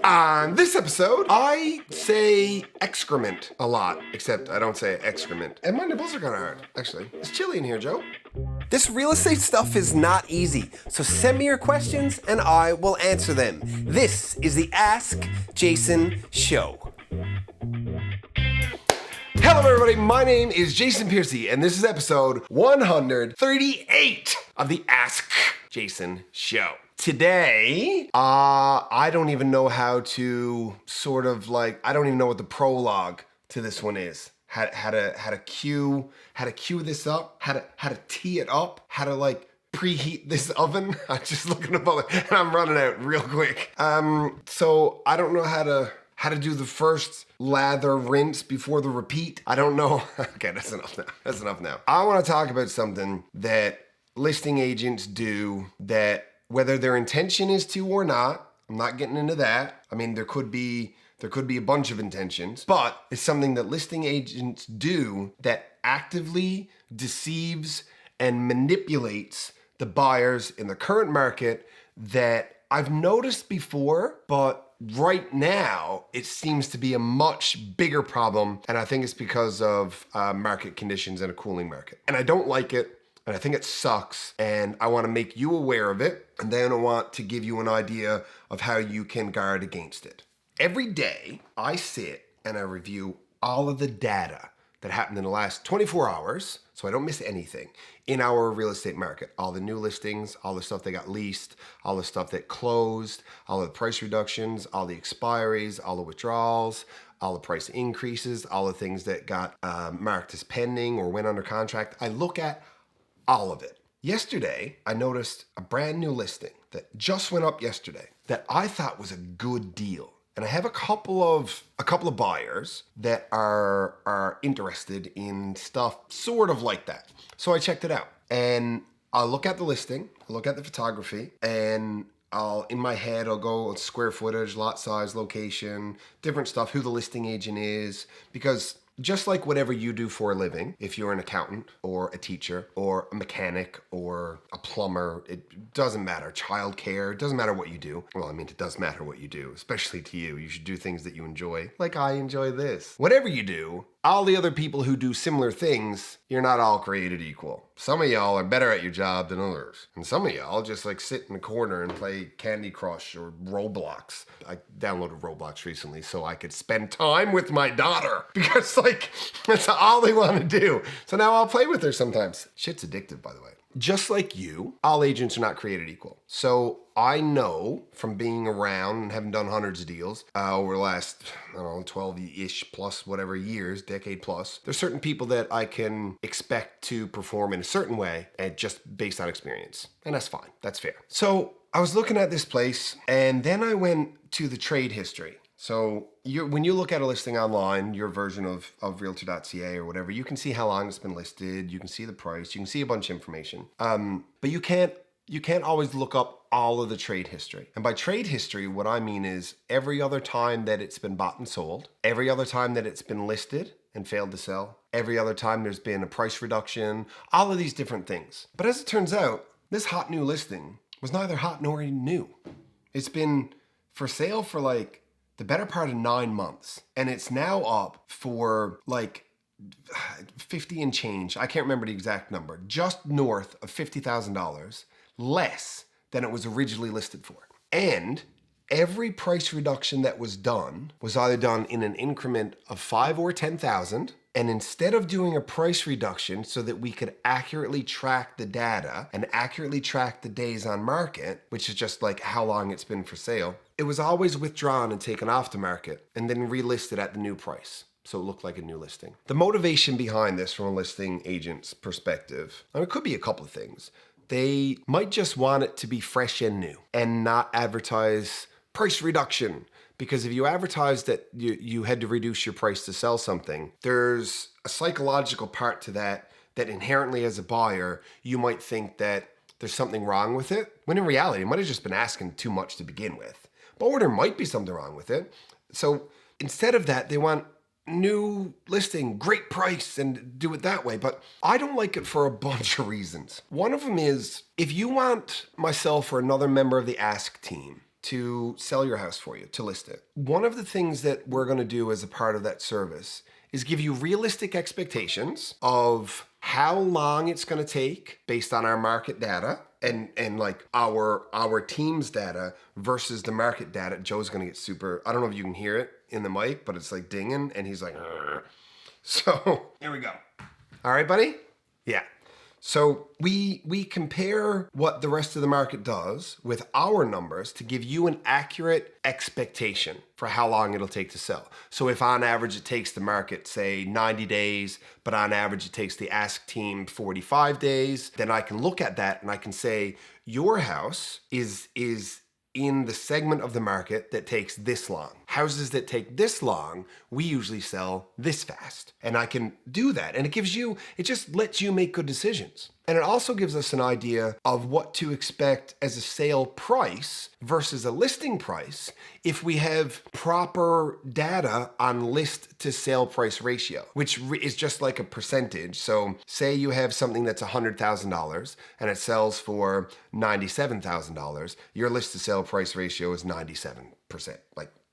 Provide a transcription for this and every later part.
On this episode, I say excrement a lot, except I don't say excrement. And my nipples are kind of hard, actually. It's chilly in here, Joe. This real estate stuff is not easy, so send me your questions and I will answer them. This is the Ask Jason Show. Hello everybody, my name is Jason Piercey and this is episode 138 of the Ask Jason Show. Today, I don't even know how to I don't even know what the prologue to this one is. How to cue this up, how to tee it up, how to preheat this oven. I'm just looking up all it and I'm running out real quick. So I don't know how to do the first lather rinse before the repeat. I don't know. Okay, that's enough now. I want to talk about something that listing agents do that, whether their intention is to or not, I'm not getting into that. I mean, there could be a bunch of intentions, but it's something that listing agents do that actively deceives and manipulates the buyers in the current market that I've noticed before, but right now it seems to be a much bigger problem. And I think it's because of market conditions and a cooling market. And I don't like it. And I think it sucks, and I want to make you aware of it, and then I want to give you an idea of how you can guard against it. Every day, I sit and I review all of the data that happened in the last 24 hours, so I don't miss anything, in our real estate market. All the new listings, all the stuff that got leased, all the stuff that closed, all the price reductions, all the expiries, all the withdrawals, all the price increases, all the things that got marked as pending or went under contract. I look at all of it. Yesterday, I noticed a brand new listing that just went up yesterday that I thought was a good deal. And I have a couple of buyers that are interested in stuff sort of like that. So I checked it out. And I'll look at the listing, I'll look at the photography, and in my head, I'll go square footage, lot size, location, different stuff, who the listing agent is, because just like whatever you do for a living, if you're an accountant or a teacher or a mechanic or a plumber, it doesn't matter. Childcare, it doesn't matter what you do. Well, I mean, it does matter what you do, especially to you. You should do things that you enjoy, like I enjoy this. Whatever you do, all the other people who do similar things, you're not all created equal. Some of y'all are better at your job than others. And some of y'all just sit in the corner and play Candy Crush or Roblox. I downloaded Roblox recently so I could spend time with my daughter because that's all they want to do. So now I'll play with her sometimes. Shit's addictive, by the way. Just like you, all agents are not created equal. So I know from being around and having done hundreds of deals over the last, 12-ish plus whatever years, decade plus, there's certain people that I can expect to perform in a certain way and just based on experience. And that's fine. That's fair. So I was looking at this place and then I went to the trade history. So when you look at a listing online, your version of realtor.ca or whatever, you can see how long it's been listed, you can see the price, you can see a bunch of information. But you can't always look up all of the trade history. And by trade history, what I mean is every other time that it's been bought and sold, every other time that it's been listed and failed to sell, every other time there's been a price reduction, all of these different things. But as it turns out, this hot new listing was neither hot nor new. It's been for sale for the better part of 9 months. And it's now up for 50 and change. I can't remember the exact number. Just north of $50,000 less than it was originally listed for. And every price reduction that was done was either done in an increment of 5 or 10,000. And instead of doing a price reduction so that we could accurately track the data and accurately track the days on market, which is just how long it's been for sale, it was always withdrawn and taken off the market and then relisted at the new price. So it looked like a new listing. The motivation behind this from a listing agent's perspective, and it could be a couple of things. They might just want it to be fresh and new and not advertise price reduction. Because if you advertise that you had to reduce your price to sell something, there's a psychological part to that inherently as a buyer, you might think that there's something wrong with it, when in reality, it might have just been asking too much to begin with. But or there might be something wrong with it. So instead of that, they want new listing, great price, and do it that way. But I don't like it for a bunch of reasons. One of them is, if you want myself or another member of the Ask team to sell your house for you, to list it. One of the things that we're going to do as a part of that service is give you realistic expectations of how long it's going to take based on our market data and like our team's data versus the market data. Joe's going to get super, I don't know if you can hear it in the mic, but it's like dinging and he's like, "Arr." So here we go. All right, buddy? Yeah. So we compare what the rest of the market does with our numbers to give you an accurate expectation for how long it'll take to sell. So if on average it takes the market, say 90 days, but on average it takes the Ask team 45 days, then I can look at that and I can say, your house is in the segment of the market that takes this long. Houses that take this long, we usually sell this fast. And I can do that. And it just lets you make good decisions. And it also gives us an idea of what to expect as a sale price versus a listing price if we have proper data on list to sale price ratio, which is just like a percentage. So say you have something that's $100,000 and it sells for $97,000, your list to sale price ratio is 97%.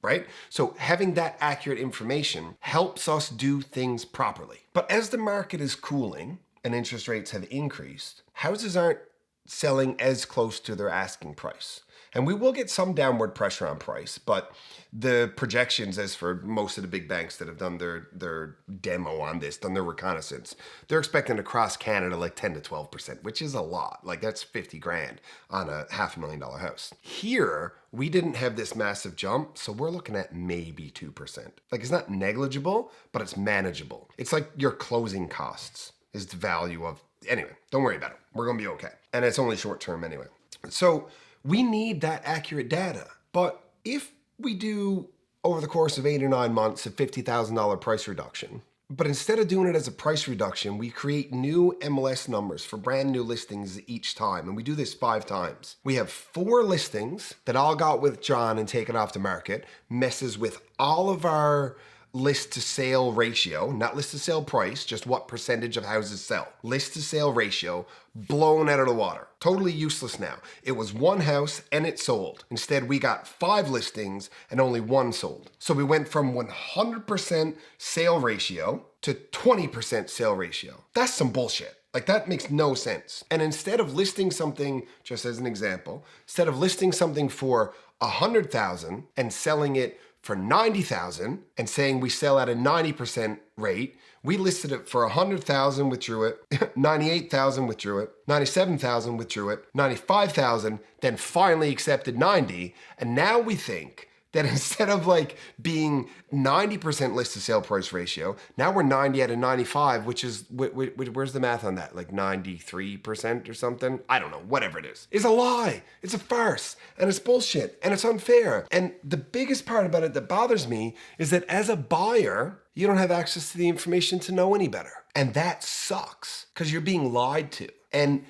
Right? So having that accurate information helps us do things properly. But as the market is cooling and interest rates have increased, houses aren't selling as close to their asking price. And we will get some downward pressure on price, but the projections, as for most of the big banks that have done their demo on this, done their reconnaissance, they're expecting to cross Canada like 10 to 12%, which is a lot. Like that's 50 grand on a $500,000 house. Here, we didn't have this massive jump, so we're looking at maybe 2%. Like it's not negligible, but it's manageable. It's like your closing costs is the value of, anyway, don't worry about it. We're gonna be okay. And it's only short term anyway. So we need that accurate data. But if we do over the course of 8 or 9 months a $50,000 price reduction, but instead of doing it as a price reduction, we create new MLS numbers for brand new listings each time. And we do this 5 times. We have 4 listings that all got withdrawn and taken off the market, messes with all of our list to sale ratio, not list to sale price, just what percentage of houses sell. List to sale ratio, blown out of the water. Totally useless now. It was 1 house and it sold. Instead, we got 5 listings and only 1 sold. So we went from 100% sale ratio to 20% sale ratio. That's some bullshit. Like that makes no sense. And instead of listing something, just as an example, instead of listing something for 100,000 and selling it for 90,000 and saying we sell at a 90% rate, we listed it for 100,000, withdrew it, 98,000, withdrew it, 97,000, withdrew it, 95,000, then finally accepted 90. And now we think that instead of like being 90% list to sale price ratio, now we're 90 out of 95, which is, where's the math on that? Like 93% or something? I don't know, whatever it is. It's a lie, it's a farce, and it's bullshit, and it's unfair. And the biggest part about it that bothers me is that as a buyer, you don't have access to the information to know any better. And that sucks, because you're being lied to. And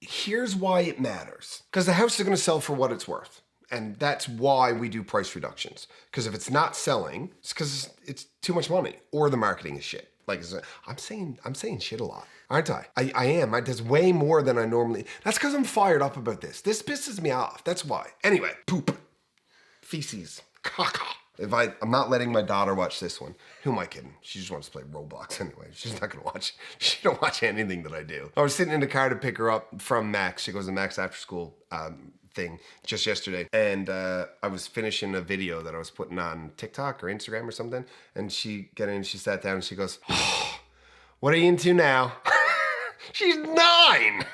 here's why it matters. Because the house is gonna sell for what it's worth. And that's why we do price reductions. Because if it's not selling, it's because it's too much money or the marketing is shit. Like I'm saying shit a lot, aren't I? I am. There's way more than I normally. That's because I'm fired up about this. This pisses me off. That's why. Anyway, poop, feces, caca. I'm not letting my daughter watch this one. Who am I kidding? She just wants to play Roblox anyway. She's not gonna watch. She don't watch anything that I do. I was sitting in the car to pick her up from Max. She goes to Max after school thing just yesterday, and I was finishing a video that I was putting on TikTok or Instagram or something, and she sat down and she goes, oh, what are you into now? She's 9.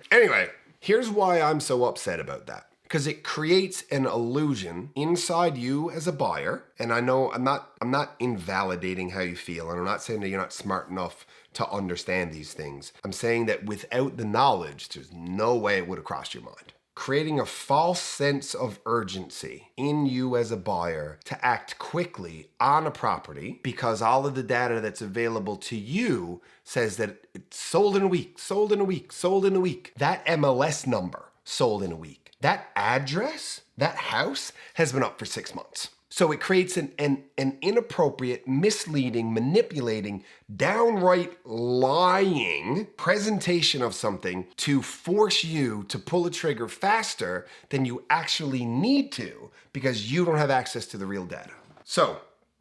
Anyway, here's why I'm so upset about that. Because it creates an illusion inside you as a buyer. And I know I'm not invalidating how you feel, and I'm not saying that you're not smart enough to understand these things. I'm saying that without the knowledge, there's no way it would have crossed your mind. Creating a false sense of urgency in you as a buyer to act quickly on a property because all of the data that's available to you says that it's sold in a week, sold in a week, sold in a week. That MLS number sold in a week. That address, that house has been up for 6 months. So it creates an inappropriate, misleading, manipulating, downright lying presentation of something to force you to pull a trigger faster than you actually need to because you don't have access to the real data. So,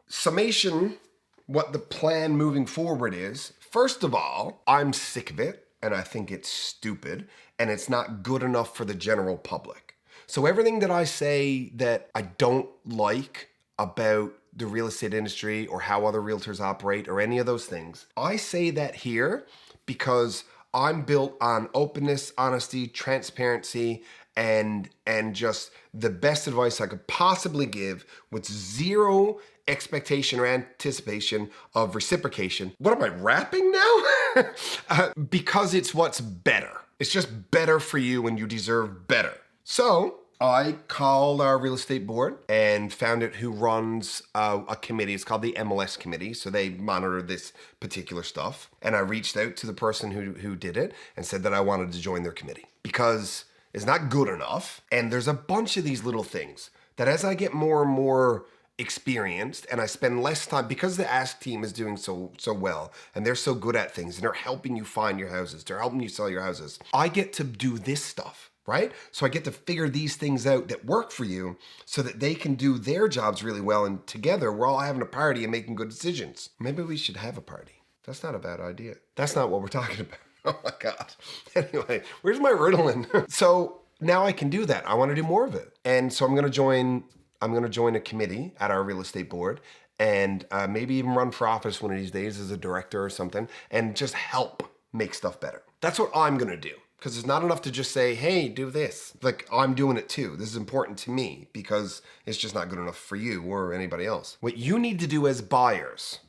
summation, what the plan moving forward is, first of all, I'm sick of it and I think it's stupid and it's not good enough for the general public. So everything that I say that I don't like about the real estate industry or how other realtors operate or any of those things, I say that here because I'm built on openness, honesty, transparency, and just the best advice I could possibly give with zero expectation or anticipation of reciprocation. What am I rapping now? Because it's what's better. It's just better for you and you deserve better. So I called our real estate board and found out who runs a committee. It's called the MLS committee. So they monitor this particular stuff. And I reached out to the person who did it and said that I wanted to join their committee because it's not good enough. And there's a bunch of these little things that as I get more and more experienced and I spend less time, because the Ask team is doing so well and they're so good at things and they're helping you find your houses, they're helping you sell your houses, I get to do this stuff. Right? So I get to figure these things out that work for you so that they can do their jobs really well. And together we're all having a party and making good decisions. Maybe we should have a party. That's not a bad idea. That's not what we're talking about. Oh my God. Anyway, where's my Ritalin? So now I can do that. I want to do more of it. And so I'm going to join a committee at our real estate board and maybe even run for office one of these days as a director or something and just help make stuff better. That's what I'm going to do. Because it's not enough to just say, hey, do this. Like, I'm doing it too. This is important to me because it's just not good enough for you or anybody else. What you need to do as buyers,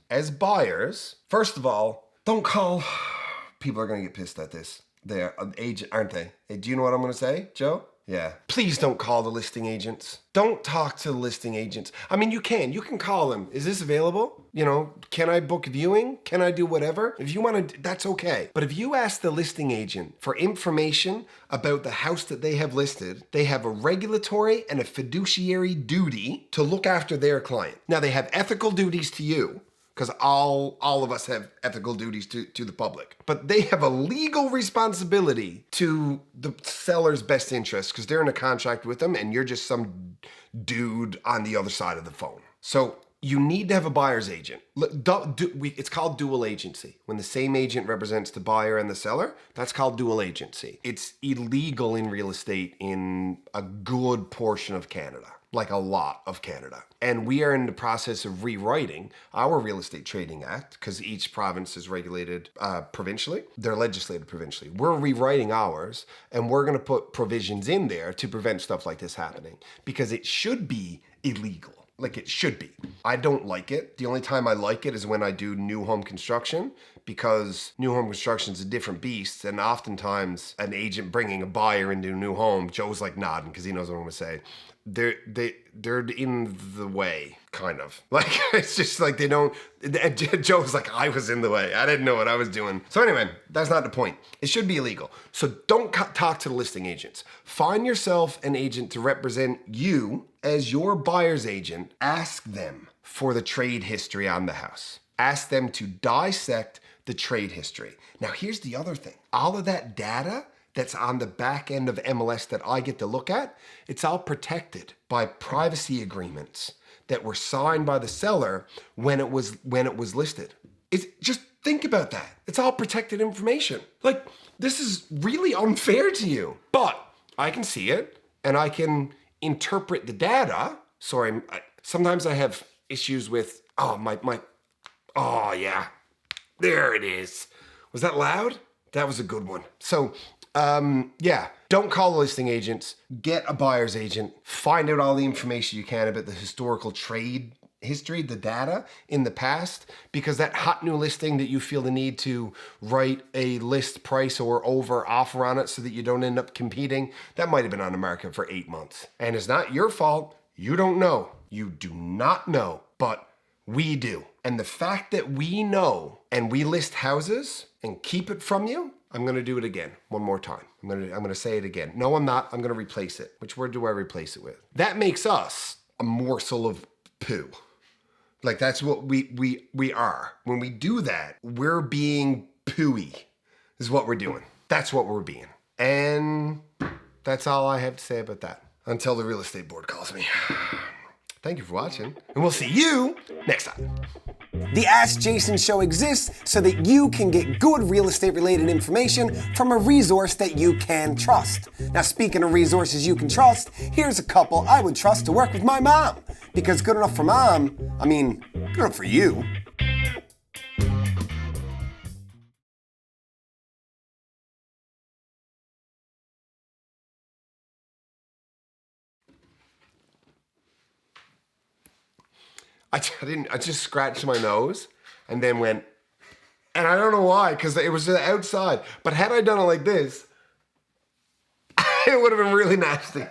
first of all, don't call. People are going to get pissed at this. They're an agent, aren't they? Hey, do you know what I'm going to say, Joe? Yeah. Please don't call the listing agents. Don't talk to the listing agents. I mean, you can call them. Is this available? You know, can I book viewing? Can I do whatever? If you want to, that's okay. But if you ask the listing agent for information about the house that they have listed, they have a regulatory and a fiduciary duty to look after their client. Now, they have ethical duties to you, because all of us have ethical duties to the public. But they have a legal responsibility to the seller's best interest because they're in a contract with them and you're just some dude on the other side of the phone. So you need to have a buyer's agent. It's called dual agency. When the same agent represents the buyer and the seller, that's called dual agency. It's illegal in real estate in a good portion of Canada. Like a lot of Canada. And we are in the process of rewriting our Real Estate Trading Act because each province is regulated provincially. They're legislated provincially. We're rewriting ours and we're going to put provisions in there to prevent stuff like this happening because it should be illegal. Like it should be. I don't like it. The only time I like it is when I do new home construction because new home construction is a different beast. And oftentimes an agent bringing a buyer into a new home, Joe's like nodding because he knows what I'm going to say. They're in the way, kind of. Like, it's just like they don't, Joe's like, I was in the way. I didn't know what I was doing. So anyway, that's not the point. It should be illegal. So don't talk to the listing agents. Find yourself an agent to represent you as your buyer's agent. Ask them for the trade history on the house. Ask them to dissect the trade history. Now, here's the other thing. All of that data that's on the back end of MLS that I get to look at, it's all protected by privacy agreements that were signed by the seller when it was listed. It's just think about that. It's all protected information. Like, this is really unfair to you. But I can see it and I can interpret the data. Sorry, sometimes I have issues with, oh yeah, there it is. Was that loud? That was a good one. So, don't call the listing agents. Get a buyer's agent. Find out all the information you can about the historical trade history, the data in the past, because that hot new listing that you feel the need to write a list price or over offer on it so that you don't end up competing, that might have been on the market for 8 months. And it's not your fault. You don't know. You do not know, but we do. And the fact that we know and we list houses and keep it from you, I'm going to do it again one more time. I'm going to say it again. No, I'm not. I'm going to replace it. Which word do I replace it with? That makes us a morsel of poo. Like that's what we are. When we do that, we're being pooey is what we're doing. That's what we're being. And that's all I have to say about that. Until the real estate board calls me. Thank you for watching, and we'll see you next time. The Ask Jason Show exists so that you can get good real estate related information from a resource that you can trust. Now, speaking of resources you can trust, here's a couple I would trust to work with my mom. Because good enough for mom, I mean, good enough for you. I just scratched my nose and then went, and I don't know why, because it was outside. But had I done it like this, it would have been really nasty.